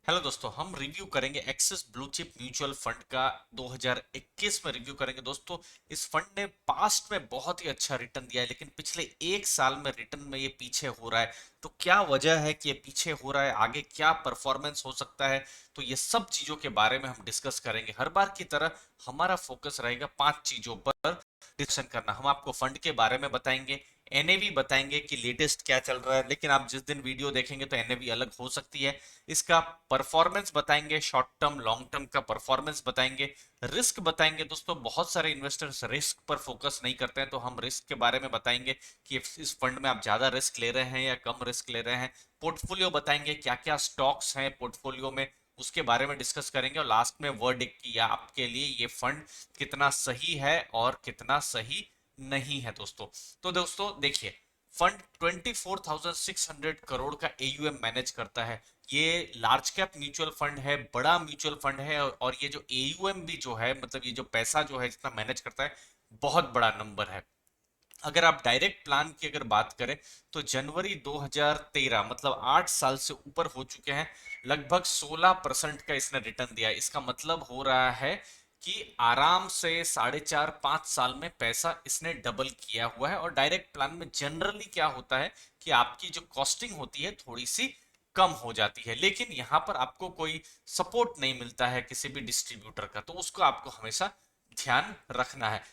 Hello दोस्तों, हम review करेंगे axis blue chip mutual fund का 2021 में रिव्यू करेंगे। दोस्तों, इस फंड ने पास्ट में बहुत ही अच्छा रिटर्न दिया है, लेकिन पिछले एक साल में रिटर्न में ये पीछे हो रहा है। तो क्या वजह है कि ये पीछे हो रहा है, आगे क्या परफॉर्मेंस हो सकता है, तो ये सब चीजों के बारे में हम डिस्कस करेंगे। हर बार की तरह हमारा फोकस रहेगा 5 चीजों पर डिस्कशन करना। हम आपको फंड के बारे में बताएंगे, एनएवी बताएंगे कि लेटेस्ट क्या चल रहा है, लेकिन आप जिस दिन वीडियो देखेंगे तो एनएवी अलग हो सकती है। इसका परफॉर्मेंस बताएंगे, शॉर्ट टर्म लॉन्ग टर्म का परफॉर्मेंस बताएंगे, रिस्क बताएंगे। दोस्तों, बहुत सारे इन्वेस्टर्स रिस्क पर फोकस नहीं करते हैं, तो हम रिस्क के बारे में बताएंगे कि इस फंड में आप ज्यादा रिस्क ले रहे हैं या कम रिस्क ले रहे हैं। पोर्टफोलियो बताएंगे, क्या क्या स्टॉक्स हैं पोर्टफोलियो में, उसके बारे में डिस्कस करेंगे। और लास्ट में वर्डिक्ट की, या आपके लिए ये फंड कितना सही है और कितना सही नहीं है। दोस्तों देखिए, फंड 24,600 करोड़ का एयूएम मैनेज करता है। ये लार्ज कैप म्यूचुअल फंड है, बड़ा म्यूचुअल फंड है, और ये जो एयूएम भी जो है, मतलब ये जो पैसा जो है जितना मैनेज करता है, बहुत बड़ा नंबर है। अगर आप डायरेक्ट प्लान की अगर बात करें तो जनवरी 2013, मतलब 8 साल से ऊपर हो चुके हैं, लगभग 16% का इसने रिटर्न दिया है। इसका मतलब हो रहा है कि आराम से 4.5 5 साल में पैसा इसने डबल किया हुआ है। और डायरेक्ट प्लान में जनरली क्या होता है कि आपकी जो कॉस्टिंग होती है थोड़ी सी कम हो जाती है, लेकिन यहां पर आपको कोई सपोर्ट नहीं मिलता है किसी भी डिस्ट्रीब्यूटर का, तो उसको आपको हमेशा ध्यान रखना है।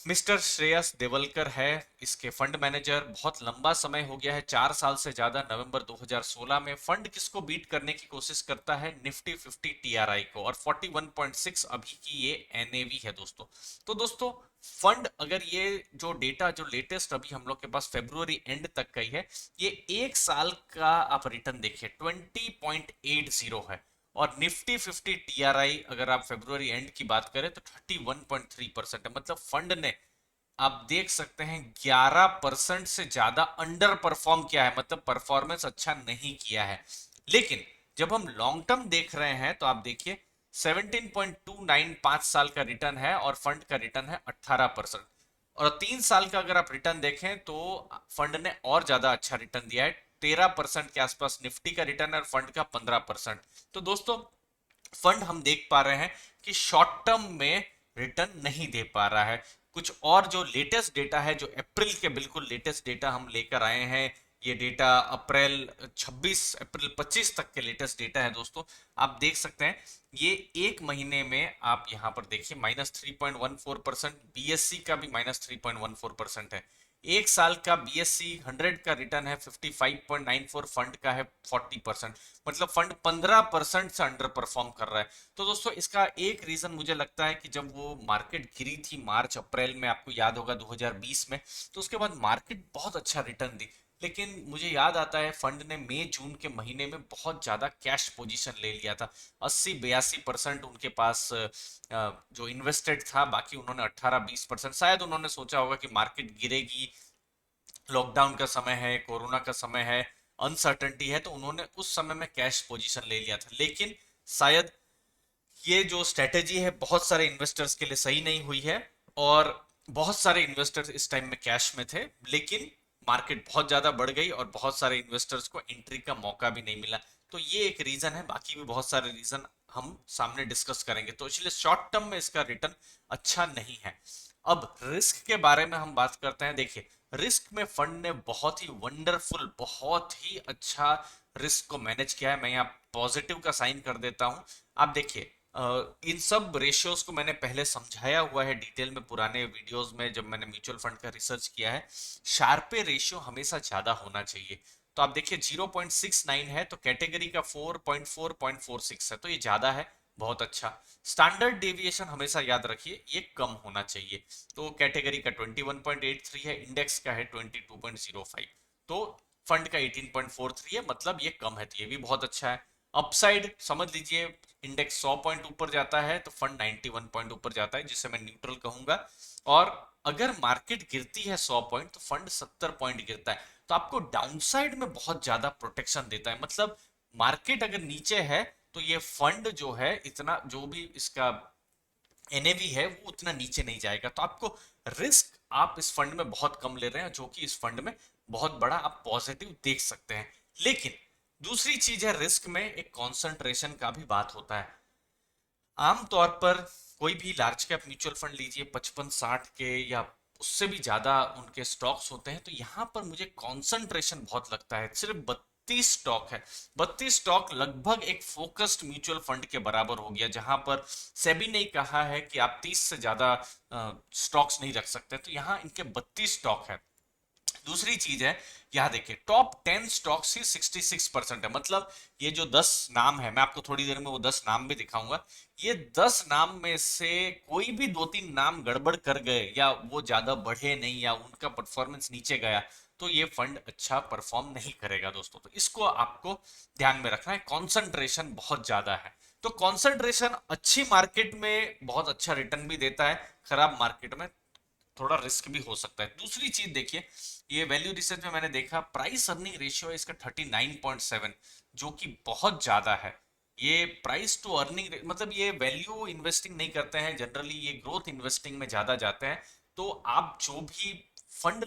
मिस्टर श्रेयस देवलकर है इसके फंड मैनेजर। बहुत लंबा समय हो गया है, 4 साल से ज्यादा। नवंबर 2016 में फंड किसको बीट करने की कोशिश करता है? निफ्टी 50 टीआरआई को, और 41.6 अभी की ये एनएवी है दोस्तों। दोस्तों, फंड अगर ये जो डेटा जो लेटेस्ट अभी हम लोग के पास फेब्रुवरी एंड तक का ही है, ये एक साल का आप रिटर्न देखिए 20.80 है। और निफ्टी 50 टीआरआई अगर आप फरवरी एंड की बात करें तो 31.3% है। मतलब फंड ने, आप देख सकते हैं, 11% से ज्यादा अंडर परफॉर्म किया है, मतलब परफॉर्मेंस अच्छा नहीं किया है। लेकिन जब हम लॉन्ग टर्म देख रहे हैं तो आप देखिए 17.29 5 साल का रिटर्न है, और फंड का रिटर्न है 18%। और 3 साल का अगर आप रिटर्न देखें तो फंड ने और ज्यादा अच्छा रिटर्न दिया है, 13% के आसपास निफ्टी का रिटर्न है और फंड का 15%। तो दोस्तों, फंड हम देख पा रहे हैं कि शॉर्ट टर्म में रिटर्न नहीं दे पा रहा है। कुछ और जो लेटेस्ट डेटा है, जो अप्रैल के बिल्कुल लेटेस्ट डेटा हम लेकर आए हैं, ये डेटा अप्रैल 26 अप्रैल 25 तक के लेटेस्ट डेटा है दोस्तों। आप देख सकते हैं, ये एक महीने में आप यहां पर देखिए -3.14%, बीएससी का भी -3.14% है। एक साल का बीएससी 100 का रिटर्न है 55.94, फंड का है 40%। मतलब फंड 15% से अंडर परफॉर्म कर रहा है। तो दोस्तों, इसका एक रीजन मुझे लगता है कि जब वो मार्केट गिरी थी मार्च अप्रैल में, आपको याद होगा 2020 में, तो उसके बाद मार्केट बहुत अच्छा रिटर्न दी। लेकिन मुझे याद आता है फंड ने मई जून के महीने में बहुत ज्यादा कैश पोजीशन ले लिया था। 80-82% उनके पास जो इन्वेस्टेड था, बाकी उन्होंने 18-20%, शायद उन्होंने सोचा होगा कि मार्केट गिरेगी, लॉकडाउन का समय है, कोरोना का समय है, अनसर्टेनिटी है, तो उन्होंने उस समय में कैश पोजीशन ले लिया था। लेकिन शायद ये जो स्ट्रेटेजी है बहुत सारे इन्वेस्टर्स के लिए सही नहीं हुई है, और बहुत सारे इन्वेस्टर्स इस टाइम में कैश में थे, लेकिन मार्केट बहुत ज्यादा बढ़ गई और बहुत सारे इन्वेस्टर्स को एंट्री का मौका भी नहीं मिला। तो ये एक रीजन है, बाकी भी बहुत सारे रीजन हम सामने डिस्कस करेंगे। तो इसलिए शॉर्ट टर्म में इसका रिटर्न अच्छा नहीं है। अब रिस्क के बारे में हम बात करते हैं। देखिए, रिस्क में फंड ने बहुत ही वंडरफुल, बहुत ही अच्छा रिस्क को मैनेज किया है। मैं यहाँ पॉजिटिव का साइन कर देता हूं। आप देखिए, इन सब रेशियोज को मैंने पहले समझाया हुआ है डिटेल में पुराने वीडियोस में, जब मैंने म्यूचुअल फंड का रिसर्च किया है। शार्पे रेशियो हमेशा ज्यादा होना चाहिए। तो आप देखिए 0.69 है, तो कैटेगरी का 4.4.46 है, तो ये ज्यादा है, बहुत अच्छा। स्टैंडर्ड डेविएशन हमेशा याद रखिए ये कम होना चाहिए। तो कैटेगरी का 21.83 है, इंडेक्स का है 22.05, तो फंड का 18.43 है, मतलब ये कम है, तो ये भी बहुत अच्छा है। अपसाइड समझ लीजिए, इंडेक्स 100 पॉइंट ऊपर जाता है तो फंड 91 पॉइंट ऊपर जाता है, जिसे मैं न्यूट्रल कहूंगा। और अगर मार्केट गिरती है 100 पॉइंट तो फंड 70 पॉइंट गिरता है, तो आपको डाउनसाइड में बहुत ज्यादा प्रोटेक्शन देता है। मतलब मार्केट अगर नीचे है तो ये फंड जो है, इतना जो भी इसका एनएवी है वो उतना नीचे नहीं जाएगा। तो आपको रिस्क आप इस फंड में बहुत कम ले रहे हैं, जो कि इस फंड में बहुत बड़ा आप पॉजिटिव देख सकते हैं। लेकिन दूसरी चीज है, रिस्क में एक कॉन्सेंट्रेशन का भी बात होता है। आमतौर पर कोई भी लार्ज कैप म्यूचुअल फंड लीजिए, 55-60 के या उससे भी ज्यादा उनके स्टॉक्स होते हैं, तो यहां पर मुझे कंसंट्रेशन बहुत लगता है। सिर्फ 32 स्टॉक है। 32 स्टॉक लगभग एक फोकस्ड म्यूचुअल फंड के बराबर हो गया, जहां पर सेबी ने कहा है कि आप 30 से ज्यादा स्टॉक्स नहीं रख सकते, तो यहां इनके 32 स्टॉक है। दूसरी चीज है, यहां देखिए टॉप 10 स्टॉक्स ही 66% है। मतलब ये जो 10 नाम है, मैं आपको थोड़ी देर में वो 10 नाम भी दिखाऊंगा, ये 10 नाम में से कोई भी दो तीन नाम गड़बड़ कर गए या वो ज्यादा बढ़े नहीं या उनका परफॉर्मेंस नीचे गया, तो ये फंड अच्छा परफॉर्म नहीं करेगा दोस्तों। तो इसको आपको ध्यान में रखना है, कॉन्सेंट्रेशन बहुत ज्यादा है। तो कॉन्सेंट्रेशन अच्छी मार्केट में बहुत अच्छा रिटर्न भी देता है, खराब मार्केट में थोड़ा रिस्क भी हो सकता है। दूसरी चीज देखिए, ये वैल्यू रिसर्च में मैंने देखा प्राइस अर्निंग रेशियो है इसका 39.7, जो कि बहुत ज्यादा है। ये प्राइस टू अर्निंग मतलब ये वैल्यू इन्वेस्टिंग नहीं करते हैं जनरली, ये ग्रोथ इन्वेस्टिंग में ज्यादा जाते हैं। तो आप जो भी फंड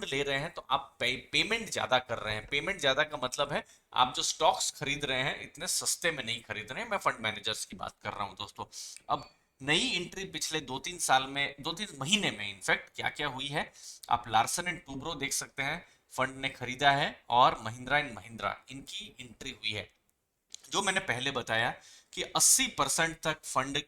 ले रहे हैं, तो आप पेमेंट ज्यादा कर रहे हैं। पेमेंट ज्यादा का मतलब है आप जो स्टॉक्स खरीद रहे हैं इतने सस्ते में नहीं खरीद रहे हैं। मैं फंड मैनेजर्स की बात कर रहा हूं दोस्तों। अब नई एंट्री पिछले 2-3 साल में, 2-3 महीने में इनफैक्ट क्या क्या हुई है, आप लार्सन एंड टूब्रो देख सकते हैं, फंड ने खरीदा है, और महिंद्रा एंड महिंद्रा इनकी एंट्री हुई है। जो मैंने पहले बताया कि 80% तक फंड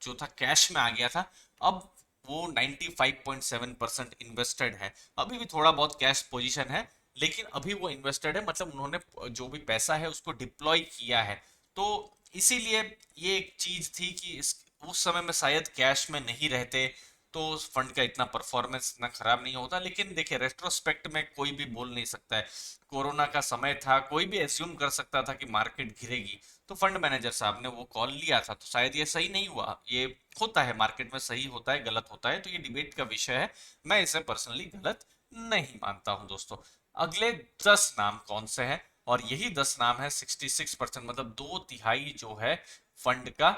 जो था कैश में आ गया था, अब वो 95.7% इन्वेस्टेड है। अभी भी थोड़ा बहुत कैश पोजीशन है, लेकिन अभी वो इन्वेस्टेड है, मतलब उन्होंने जो भी पैसा है उसको डिप्लॉय किया है। तो इसीलिए ये एक चीज थी कि उस समय में शायद कैश में नहीं रहते तो फंड का इतना परफॉर्मेंस इतना खराब नहीं होता। लेकिन देखिए रेट्रोस्पेक्ट में कोई भी बोल नहीं सकता है, कोरोना का समय था, कोई भी एज्यूम कर सकता था कि मार्केट गिरेगी, तो फंड मैनेजर साहब ने वो कॉल लिया था, तो शायद ये सही नहीं हुआ। ये होता है मार्केट में, सही होता है गलत होता है, तो ये डिबेट का विषय है। मैं इसे पर्सनली गलत नहीं मानता हूं दोस्तों। अगले 10 नाम कौन से हैं, और यही 10 नाम है 66%, मतलब 2/3 जो है फंड का।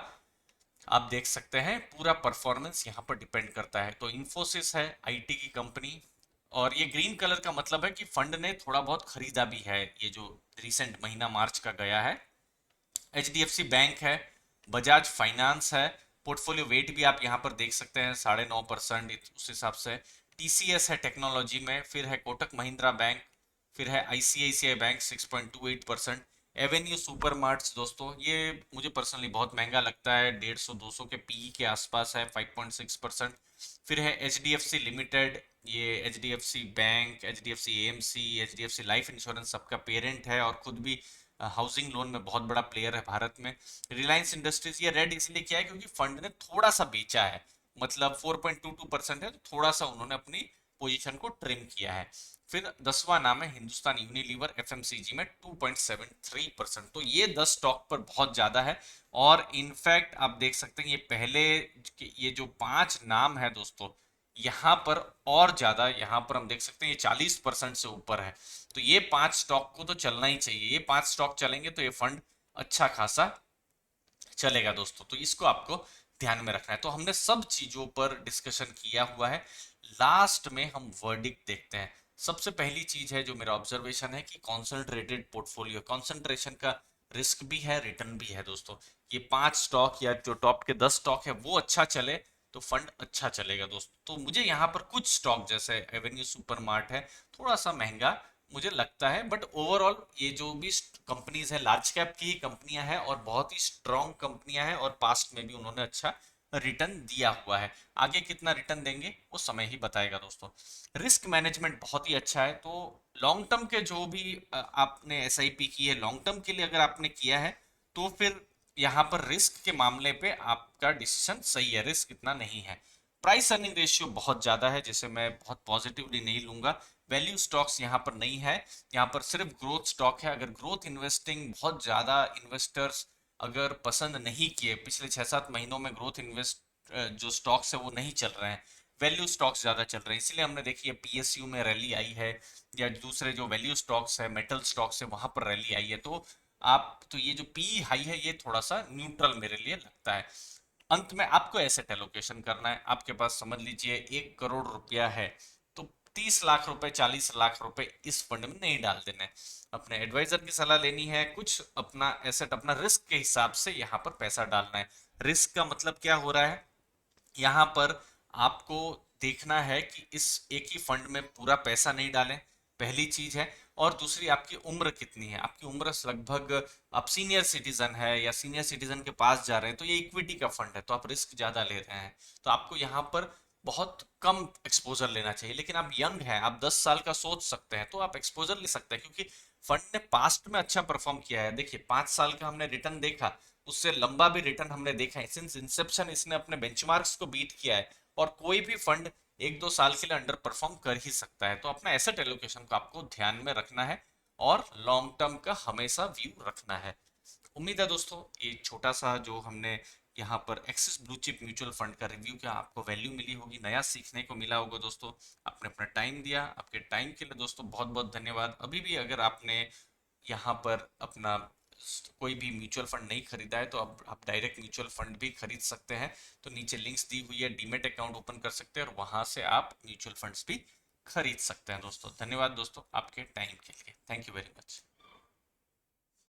आप देख सकते हैं पूरा परफॉर्मेंस यहाँ पर डिपेंड करता है। तो इंफोसिस है, आईटी की कंपनी, और ये ग्रीन कलर का मतलब है कि फंड ने थोड़ा बहुत खरीदा भी है, ये जो रिसेंट महीना मार्च का गया है। एचडीएफसी बैंक है, बजाज फाइनेंस है, पोर्टफोलियो वेट भी आप यहाँ पर देख सकते हैं 9.5%, उस हिसाब से। टीसीएस है टेक्नोलॉजी में, फिर है कोटक महिंद्रा बैंक, फिर है ICICI bank 6.28%। Avenue super marts दोस्तों, ये मुझे पर्सनली बहुत महंगा लगता है, 150-200 के पीई के आसपास है, 5.6%। फिर है H D F C limited, ये H D F C bank, H D F C AMC, H D F C life insurance सबका पेरेंट है, और खुद भी हाउसिंग लोन में बहुत बड़ा प्लेयर है भारत में। रिलायंस इंडस्ट्रीज, ये रेड इसलिए किया है क्योंकि फंड ने थोड़ा सा बेचा है, मतलब 4.22% है, तो थोड़ा सा उन्होंने अपनी पोजीशन को ट्रिम किया है। फिर 10वां नाम है हिंदुस्तान यूनिलीवर एफएमसीजी में 2.73%। तो ये 10 स्टॉक पर बहुत ज्यादा है। और इनफैक्ट आप देख सकते हैं ये पहले ये जो 5 नाम है दोस्तों, यहाँ पर और ज्यादा, यहाँ पर हम देख सकते हैं ये 40% से ऊपर है। तो ये 5 स्टॉक को तो चलना ही चाहिए, ये 5 स्टॉक चलेंगे तो ये फंड अच्छा खासा चलेगा दोस्तों। तो इसको आपको ध्यान में रखना है। तो हमने सब चीजों पर डिस्कशन किया हुआ है, लास्ट में हम वर्डिक्ट देखते हैं। सबसे पहली चीज है जो मेरा ऑब्जर्वेशन है कि कॉन्सेंट्रेटेड पोर्टफोलियो, कॉन्सेंट्रेशन का रिस्क भी है, रिटर्न भी है दोस्तों। ये 5 स्टॉक या जो टॉप के 10 स्टॉक है वो अच्छा चले तो फंड अच्छा चलेगा दोस्तों। तो मुझे यहाँ पर कुछ स्टॉक जैसे एवेन्यू सुपरमार्ट है, थोड़ा सा महंगा मुझे लगता है, बट ओवरऑल ये जो भी कंपनीज है लार्ज कैप की ही कंपनियां हैं, और बहुत ही स्ट्रॉन्ग कंपनियां हैं, और पास्ट में भी उन्होंने अच्छा रिटर्न दिया हुआ है। आगे कितना रिटर्न देंगे वो समय ही बताएगा दोस्तों। रिस्क मैनेजमेंट बहुत ही अच्छा है। तो लॉन्ग टर्म के जो भी आपने एसआईपी की है, लॉन्ग टर्म के लिए अगर आपने किया है, तो फिर यहाँ पर रिस्क के मामले पे आपका डिसीजन सही है, रिस्क इतना नहीं है। प्राइस अर्निंग रेशियो बहुत ज्यादा है, जिसे मैं बहुत पॉजिटिवली नहीं लूंगा। वैल्यू स्टॉक्स यहाँ पर नहीं है, यहाँ पर सिर्फ ग्रोथ स्टॉक है। अगर ग्रोथ इन्वेस्टिंग बहुत ज्यादा इन्वेस्टर्स अगर पसंद नहीं किए, पिछले 6-7 महीनों में ग्रोथ इन्वेस्ट जो स्टॉक्स है वो नहीं चल रहे हैं, वैल्यू स्टॉक्स ज्यादा चल रहे हैं, इसलिए हमने देखी है पीएसयू में रैली आई है, या दूसरे जो वैल्यू स्टॉक्स है, मेटल स्टॉक्स है, वहां पर रैली आई है। तो आप तो ये जो पी हाई है ये थोड़ा सा न्यूट्रल मेरे लिए लगता है। अंत में आपको एसेट एलोकेशन करना है। आपके पास समझ लीजिए 1 करोड़ रुपया है, तो 30 लाख रुपए 40 लाख रुपए इस फंड में नहीं डाल देना है। अपने एडवाइजर की सलाह लेनी है, कुछ अपना एसेट अपना रिस्क के हिसाब से यहाँ पर पैसा डालना है। रिस्क का मतलब क्या हो रहा है, यहाँ पर आपको देखना है कि इस एक ही फंड में पूरा पैसा नहीं डालें, पहली चीज है। और दूसरी, आपकी उम्र कितनी है, आपकी उम्र लगभग, आप सीनियर सिटीजन है या सीनियर सिटीजन के पास जा रहे हैं तो ये इक्विटी का फंड है, तो आप रिस्क ज्यादा ले रहे हैं, तो आपको यहाँ पर बहुत कम एक्सपोजर लेना चाहिए। लेकिन आप यंग हैं, आप 10 साल का सोच सकते हैं, तो आप एक्सपोजर ले सकते हैं, क्योंकि फंड ने पास्ट में अच्छा परफॉर्म किया है। देखिए 5 साल का हमने रिटर्न देखा, उससे लंबा भी रिटर्न हमने देखा है, सिंस इंसेप्शन इसने अपने बेंचमार्क्स को बीट किया है। और कोई भी फंड 1-2 साल के लिए अंडर परफॉर्म कर ही सकता है, तो अपना एसेट एलोकेशन को आपको ध्यान में रखना है और लॉन्ग टर्म का हमेशा व्यू रखना है। उम्मीद है दोस्तों ये छोटा सा जो हमने यहाँ पर axis blue chip mutual fund का रिव्यू किया, आपको वैल्यू मिली होगी, नया सीखने को मिला होगा दोस्तों। आपने अपना टाइम दिया, आपके टाइम के लिए दोस्तों बहुत बहुत धन्यवाद। अभी भी अगर आपने यहाँ पर अपना कोई भी म्यूचुअल फंड नहीं खरीदा है तो आप डायरेक्ट म्यूचुअल फंड भी खरीद सकते हैं, तो नीचे लिंक्स दी हुई है, डीमेट अकाउंट ओपन कर सकते हैं और वहां से आप म्यूचुअल फंड्स भी खरीद सकते हैं। दोस्तों धन्यवाद दोस्तों आपके टाइम के लिए, थैंक यू वेरी मच।